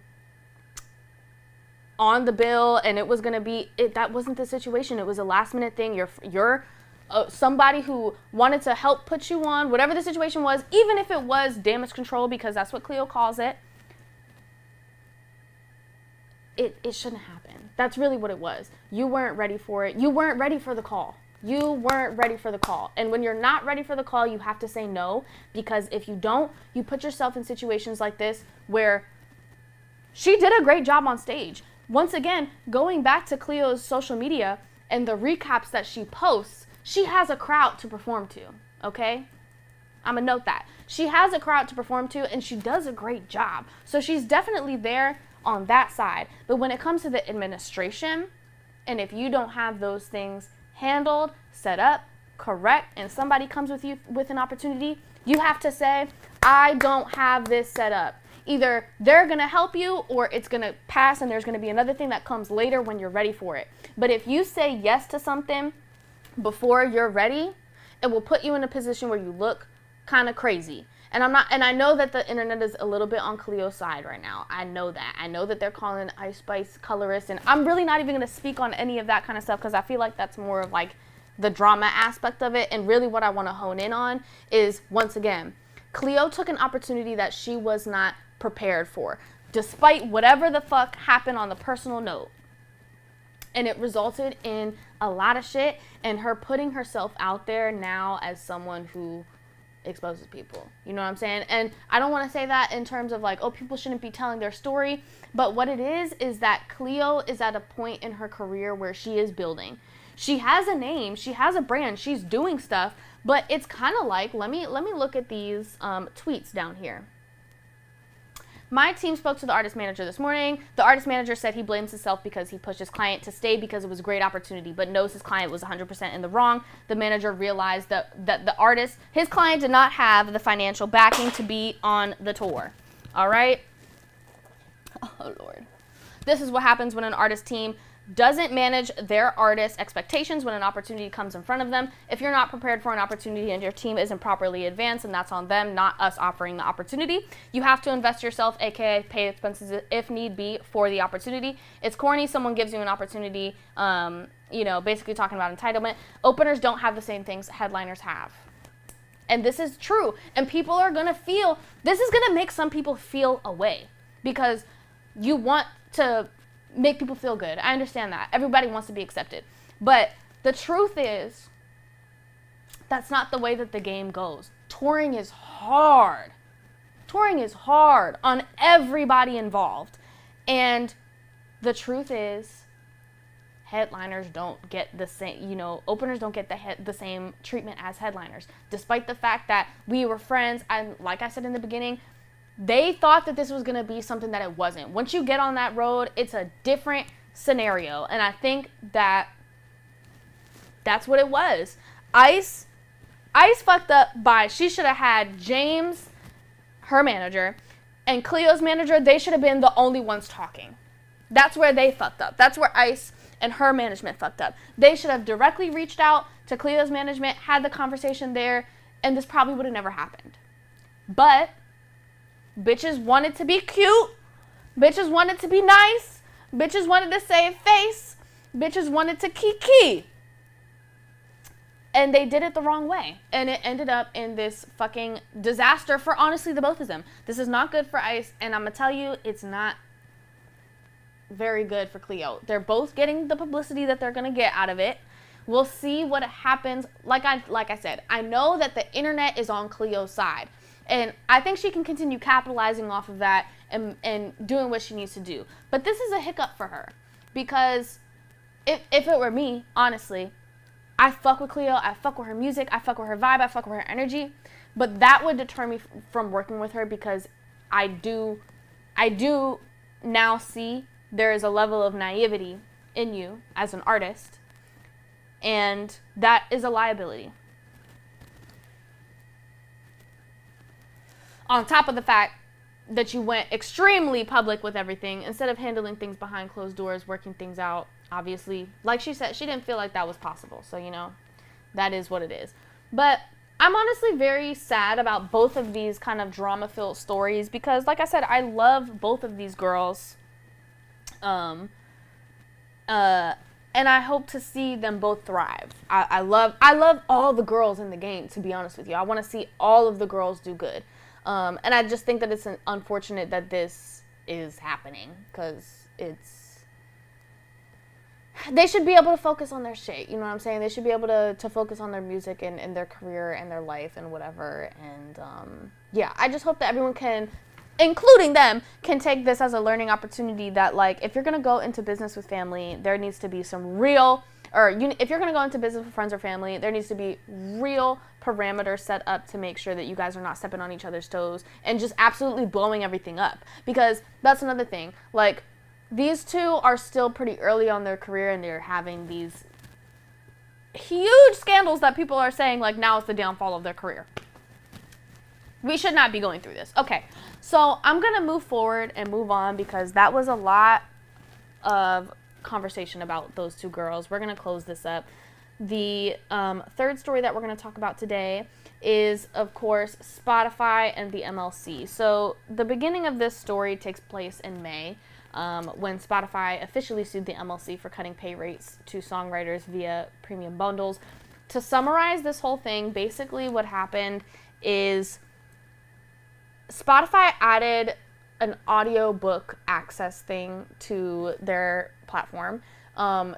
on the bill and it was going to be, that wasn't the situation. It was a last minute thing. You're somebody who wanted to help put you on, whatever the situation was, even if it was damage control, because that's what Cleo calls it. It shouldn't happen. That's really what it was. You weren't ready for it. You weren't ready for the call. You weren't ready for the call. And when you're not ready for the call, you have to say no, because if you don't, you put yourself in situations like this where she did a great job on stage. Once again, going back to Cleo's social media and the recaps that she posts, she has a crowd to perform to, okay? I'm going to note that. She has a crowd to perform to, and she does a great job. So she's definitely there on that side. But when it comes to the administration, and if you don't have those things handled, set up, correct, and somebody comes with you with an opportunity, you have to say, I don't have this set up. Either they're going to help you or it's going to pass and there's going to be another thing that comes later when you're ready for it. But if you say yes to something before you're ready, it will put you in a position where you look kind of crazy. And I know that the internet is a little bit on Cleo's side right now. I know that. I know that they're calling Ice Spice colorist, and I'm really not even going to speak on any of that kind of stuff because I feel like that's more of like the drama aspect of it. And really what I want to hone in on is, once again, Cleo took an opportunity that she was not prepared for, despite whatever the fuck happened on the personal note. And it resulted in a lot of shit and her putting herself out there now as someone who exposes people. You know what I'm saying? And I don't want to say that in terms of like, oh, people shouldn't be telling their story. But what it is that Cleo is at a point in her career where she is building. She has a name. She has a brand. She's doing stuff. But it's kind of like, let me look at these tweets down here. My team spoke to the artist manager this morning. The artist manager said he blames himself because he pushed his client to stay because it was a great opportunity, but knows his client was 100% in the wrong. The manager realized that his client did not have the financial backing to be on the tour. All right? Oh, Lord. This is what happens when an artist team doesn't manage their artist expectations when an opportunity comes in front of them. If you're not prepared for an opportunity and your team isn't properly advanced, and that's on them, not us offering the opportunity. You have to invest yourself, aka pay expenses if need be for the opportunity. It's corny. Someone gives you an opportunity, basically talking about entitlement. Openers don't have the same things headliners have. And this is true. And people are going to feel, this is going to make some people feel away because you want to make people feel good. I understand that. Everybody wants to be accepted. But the truth is, that's not the way that the game goes. Touring is hard. Touring is hard on everybody involved. And the truth is, headliners don't get the same, openers don't get the same treatment as headliners. Despite the fact that we were friends, and like I said in the beginning, they thought that this was going to be something that it wasn't. Once you get on that road, it's a different scenario. And I think that That's what it was. Ice fucked up by, she should have had James, her manager, and Cleo's manager. They should have been the only ones talking. That's where they fucked up. That's where Ice and her management fucked up. They should have directly reached out to Cleo's management, had the conversation there, and this probably would have never happened. But bitches wanted to be cute. Bitches wanted to be nice. Bitches wanted to save face. Bitches wanted to kiki. And they did it the wrong way. And it ended up in this fucking disaster for, honestly, the both of them. This is not good for Ice, and I'm going to tell you, it's not very good for Cleo. They're both getting the publicity that they're going to get out of it. We'll see what happens. Like I said, I know that the internet is on Cleo's side. And I think she can continue capitalizing off of that and doing what she needs to do. But this is a hiccup for her. Because if it were me, honestly, I fuck with Cleo, I fuck with her music, I fuck with her vibe, I fuck with her energy, but that would deter me from working with her, because I do now see there is a level of naivety in you as an artist, and that is a liability. On top of the fact that you went extremely public with everything, instead of handling things behind closed doors, working things out. Obviously, like she said, she didn't feel like that was possible. So, you know, that is what it is. But I'm honestly very sad about both of these kind of drama-filled stories, because, like I said, I love both of these girls. And I hope to see them both thrive. I love all the girls in the game, to be honest with you. I want to see all of the girls do good. And I just think that it's unfortunate that this is happening, because they should be able to focus on their shit, you know what I'm saying? They should be able to focus on their music and their career and their life and whatever. And yeah, I just hope that everyone can, including them, can take this as a learning opportunity, that, like, if you're going to go into business with family, there needs to be some real, if you're going to go into business with friends or family, there needs to be real parameters set up to make sure that you guys are not stepping on each other's toes and just absolutely blowing everything up. Because that's another thing. Like, these two are still pretty early on their career, and they're having these huge scandals that people are saying, like, now it's the downfall of their career. We should not be going through this. Okay, so I'm going to move forward and move on, because that was a lot of conversation about those two girls. We're going to close this up. The third story that we're going to talk about today is, of course, Spotify and the MLC. So the beginning of this story takes place in May, when Spotify officially sued the MLC for cutting pay rates to songwriters via premium bundles. To summarize this whole thing, basically what happened is Spotify added an audiobook access thing to their platform.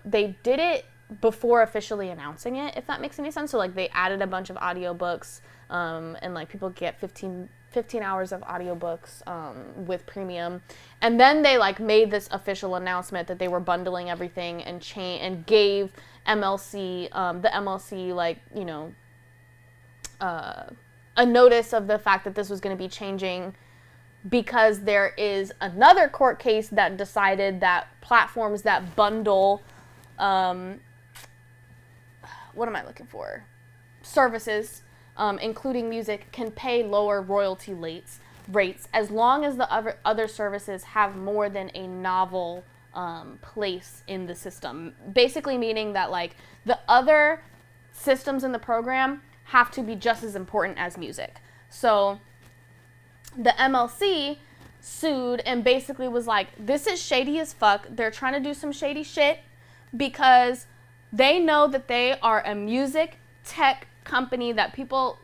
They did it before officially announcing it, if that makes any sense. So, like, they added a bunch of audiobooks, and, like, people get 15 hours of audiobooks with premium. And then they, like, made this official announcement that they were bundling everything and gave MLC, the MLC, like, you know, a notice of the fact that this was going to be changing, because there is another court case that decided that platforms that bundle, what am I looking for? Services, including music, can pay lower royalty rates as long as the other services have more than a novel place in the system. Basically meaning that, like, the other systems in the program have to be just as important as music. So the MLC sued and basically was like, this is shady as fuck. They're trying to do some shady shit because they know that they are a music tech company, that people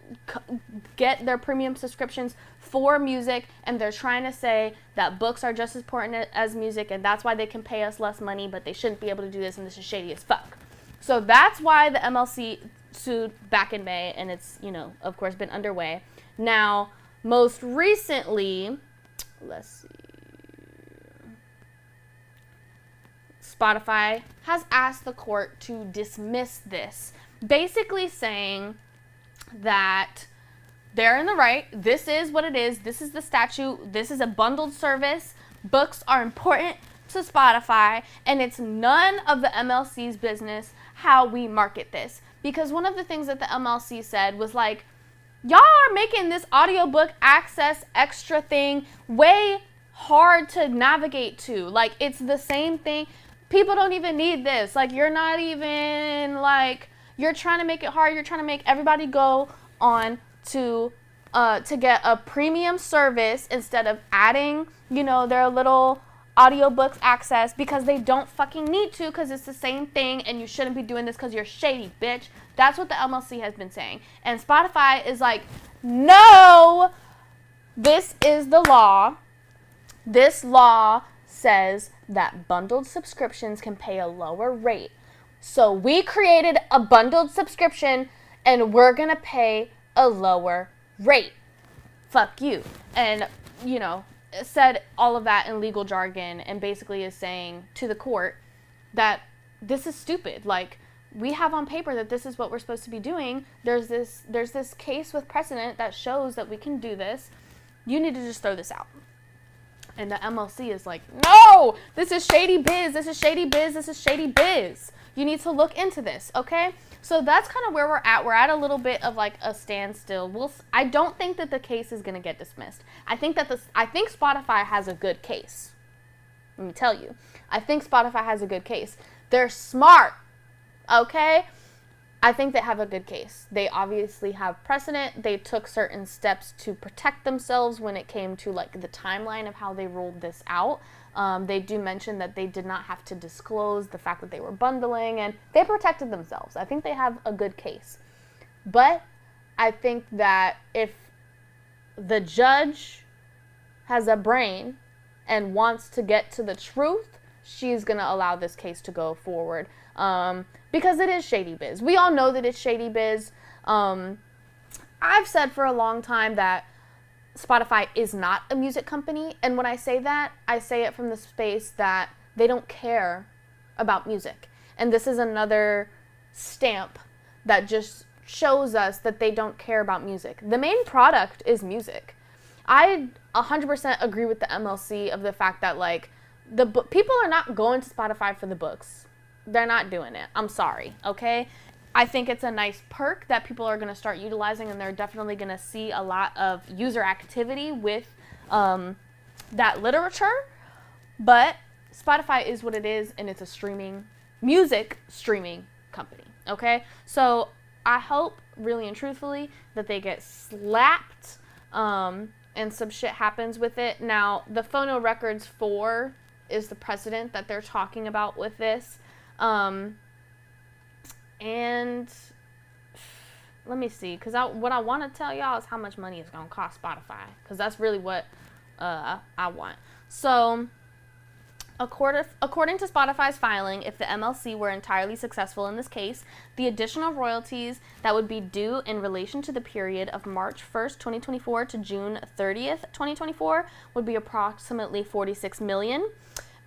get their premium subscriptions for music, and they're trying to say that books are just as important as music, and that's why they can pay us less money, but they shouldn't be able to do this, and this is shady as fuck. So that's why the MLC sued back in May, and it's, you know, of course, been underway. Now, most recently, let's see, Spotify has asked the court to dismiss this, basically saying that they're in the right. This is what it is. This is the statute. This is a bundled service. Books are important to Spotify, and it's none of the MLC's business how we market this. Because one of the things that the MLC said was like, y'all are making this audiobook access extra thing way hard to navigate to. Like, it's the same thing. People don't even need this. Like, you're not even, like, you're trying to make it hard. You're trying to make everybody go on to get a premium service instead of adding, you know, their little audiobooks access, because they don't fucking need to, because it's the same thing, and you shouldn't be doing this because you're shady, bitch. That's what the MLC has been saying. And Spotify is like, no, this is the law. This law says that bundled subscriptions can pay a lower rate. So we created a bundled subscription, and we're going to pay a lower rate. Fuck you. And, you know, said all of that in legal jargon, and basically is saying to the court that this is stupid. Like, we have on paper that this is what we're supposed to be doing. There's this case with precedent that shows that we can do this. You need to just throw this out. And the MLC is like, no, this is shady biz. This is shady biz. This is shady biz. You need to look into this, okay? So that's kind of where we're at. We're at a little bit of like a standstill. I don't think that the case is going to get dismissed. I think Spotify has a good case. Let me tell you. I think Spotify has a good case. They're smart, okay? I think they have a good case. They obviously have precedent. They took certain steps to protect themselves when it came to like the timeline of how they rolled this out. They do mention that they did not have to disclose the fact that they were bundling, and they protected themselves. I think they have a good case. But I think that if the judge has a brain and wants to get to the truth, she's going to allow this case to go forward. Because it is shady biz. We all know that it's shady biz. I've said for a long time that Spotify is not a music company, and when I say that, I say it from the space that they don't care about music. And this is another stamp that just shows us that they don't care about music. The main product is music. I 100% agree with the MLC of the fact that like people are not going to Spotify for the books. They're not doing it. I'm sorry, okay? I think it's a nice perk that people are going to start utilizing, and they're definitely going to see a lot of user activity with that literature. But Spotify is what it is, and it's a music streaming company, okay? So I hope, really and truthfully, that they get slapped and some shit happens with it. Now, the Phono Records 4 is the precedent that they're talking about with this. And let me see, because what I want to tell y'all is how much money it's going to cost Spotify, because that's really what I want. So, according to Spotify's filing, if the MLC were entirely successful in this case, the additional royalties that would be due in relation to the period of March 1st, 2024 to June 30th, 2024 would be approximately $46 million.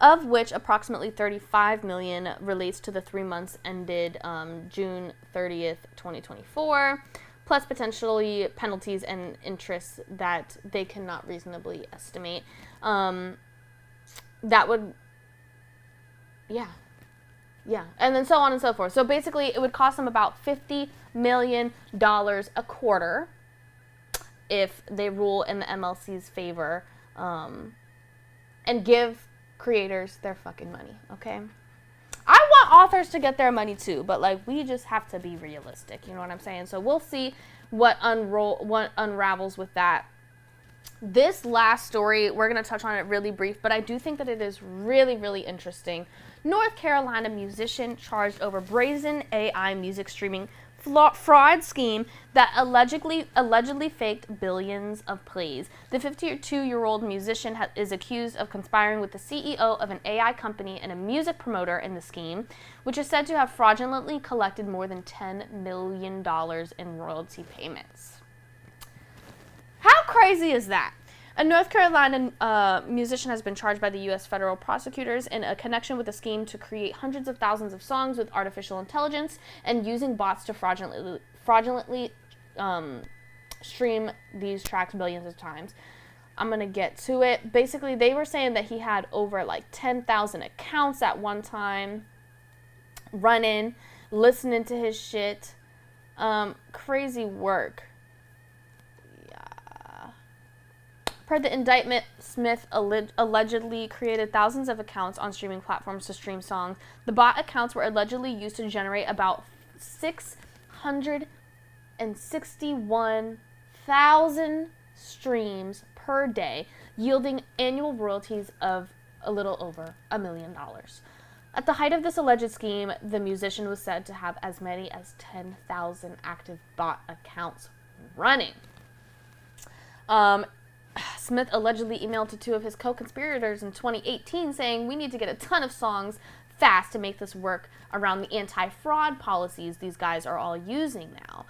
Of which approximately $35 million relates to the 3 months ended June 30th, 2024, plus potentially penalties and interests that they cannot reasonably estimate. That would, yeah, and then so on and so forth. So basically, it would cost them about $50 million a quarter if they rule in the MLC's favor and give creators their fucking money, okay? I want authors to get their money too, but like we just have to be realistic, you know what I'm saying? So we'll see what unravels with that. This last story, we're going to touch on it really brief, but I do think that it is really, really interesting. North Carolina musician charged over brazen AI music streaming fraud scheme that allegedly faked billions of plays. The 52-year-old musician is accused of conspiring with the CEO of an AI company and a music promoter in the scheme, which is said to have fraudulently collected more than $10 million in royalty payments. How crazy is that? A North Carolina musician has been charged by the U.S. federal prosecutors in a connection with a scheme to create hundreds of thousands of songs with artificial intelligence and using bots to fraudulently stream these tracks billions of times. I'm going to get to it. Basically, they were saying that he had over like 10,000 accounts at one time running. listening to his shit. Crazy work. Yeah. Per the indictment, Smith allegedly created thousands of accounts on streaming platforms to stream songs. The bot accounts were allegedly used to generate about 661,000 streams per day, yielding annual royalties of a little over $1 million. At the height of this alleged scheme, the musician was said to have as many as 10,000 active bot accounts running. Smith allegedly emailed to two of his co-conspirators in 2018 saying, "We need to get a ton of songs fast to make this work around the anti-fraud policies these guys are all using now."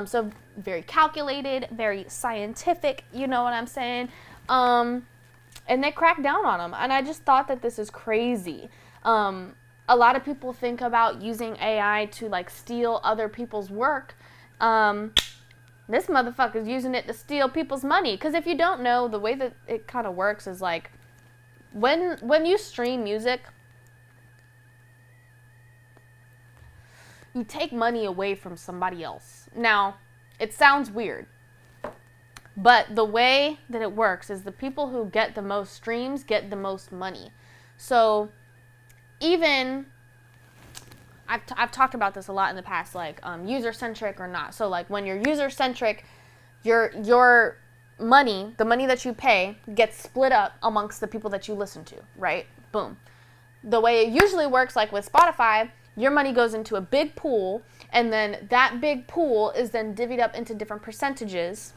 So very calculated, very scientific, you know what I'm saying? And they cracked down on them. And I just thought that this is crazy. A lot of people think about using AI to like steal other people's work. This motherfucker's using it to steal people's money. Because if you don't know, the way that it kind of works is like when you stream music, you take money away from somebody else. Now, it sounds weird, but the way that it works is the people who get the most streams get the most money. So even I've talked about this a lot in the past, like user-centric or not. So like when you're user-centric, your money, the money that you pay, gets split up amongst the people that you listen to, right? Boom. The way it usually works, like with Spotify, your money goes into a big pool, and then that big pool is then divvied up into different percentages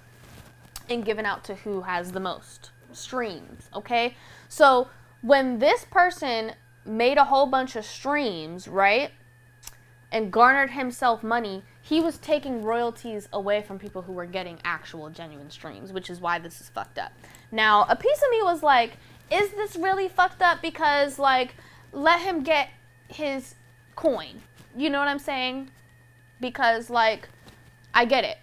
and given out to who has the most streams, okay? So when this person made a whole bunch of streams, right, and garnered himself money, he was taking royalties away from people who were getting actual genuine streams, which is why this is fucked up. Now, a piece of me was like, is this really fucked up? Because, like, let him get his coin. You know what I'm saying? Because, like, I get it.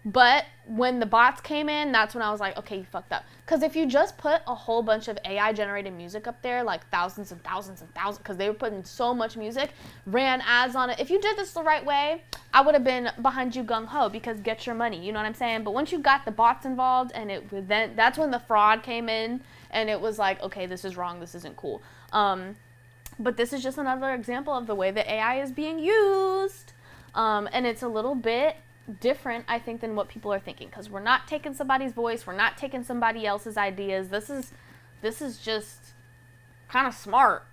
But when the bots came in, that's when I was like, okay, you fucked up. Because if you just put a whole bunch of AI-generated music up there, like thousands and thousands and thousands, because they were putting so much music, ran ads on it. If you did this the right way, I would have been behind you gung-ho, because get your money, you know what I'm saying? But once you got the bots involved, and then that's when the fraud came in, and it was like, okay, this is wrong, this isn't cool. But this is just another example of the way that AI is being used. And it's a little bit different, I think, than what people are thinking, because we're not taking somebody's voice, we're not taking somebody else's ideas. This is just kind of smart.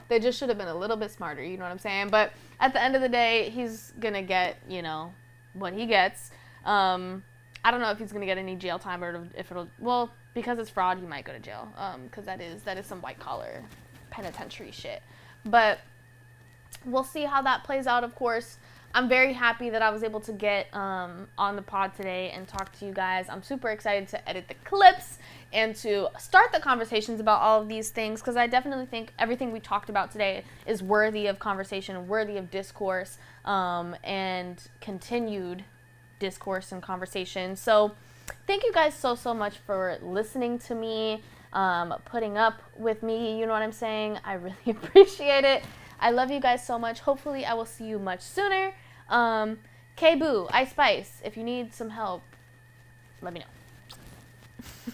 They just should have been a little bit smarter, you know what I'm saying? But at the end of the day, he's gonna get, you know, what he gets. I don't know if he's gonna get any jail time, or if it'll, well, because it's fraud, he might go to jail, because that is some white collar penitentiary shit. But we'll see how that plays out, of course. I'm very happy that I was able to get on the pod today and talk to you guys. I'm super excited to edit the clips and to start the conversations about all of these things, because I definitely think everything we talked about today is worthy of conversation, worthy of discourse, and continued discourse and conversation. So thank you guys so much for listening to me, putting up with me, you know what I'm saying? I really appreciate it. I love you guys so much. Hopefully I will see you much sooner. Karrahbooo, Spice, if you need some help, let me know.